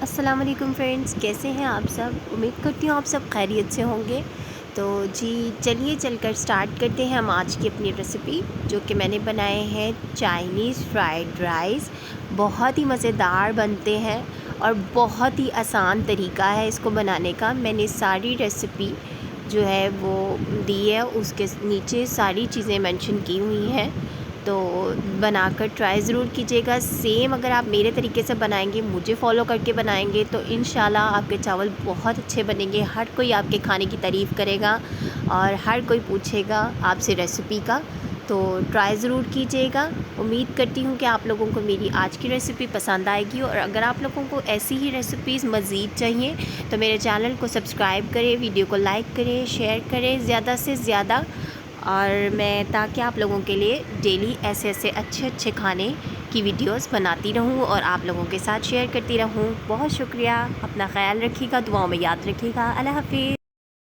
अस्सलाम वालेकुम फ्रेंड्स, कैसे हैं आप सब। उम्मीद करती हूँ आप सब खैरियत से होंगे। तो जी चलिए चलकर स्टार्ट करते हैं हम आज की अपनी रेसिपी, जो कि मैंने बनाए हैं चाइनीज़ फ्राइड राइस। बहुत ही मज़ेदार बनते हैं और बहुत ही आसान तरीका है इसको बनाने का। मैंने सारी रेसिपी जो है वो दी है, उसके नीचे सारी चीज़ें मेंशन की हुई हैं। तो बनाकर ट्राई ज़रूर कीजिएगा। सेम अगर आप मेरे तरीके से बनाएंगे, मुझे फ़ॉलो करके बनाएंगे, तो इंशाल्लाह आपके चावल बहुत अच्छे बनेंगे। हर कोई आपके खाने की तारीफ़ करेगा और हर कोई पूछेगा आपसे रेसिपी का। तो ट्राई ज़रूर कीजिएगा। उम्मीद करती हूँ कि आप लोगों को मेरी आज की रेसिपी पसंद आएगी, और अगर आप लोगों को ऐसी ही रेसिपीज़ मज़ीद चाहिए तो मेरे चैनल को सब्सक्राइब करें, वीडियो को लाइक करें, शेयर करें ज़्यादा से ज़्यादा। और मैं ताकि आप लोगों के लिए डेली ऐसे ऐसे अच्छे अच्छे खाने की वीडियोस बनाती रहूं और आप लोगों के साथ शेयर करती रहूं। बहुत शुक्रिया। अपना ख्याल रखिएगा, दुआओं में याद रखिएगा। अल्लाह हाफ़िज़।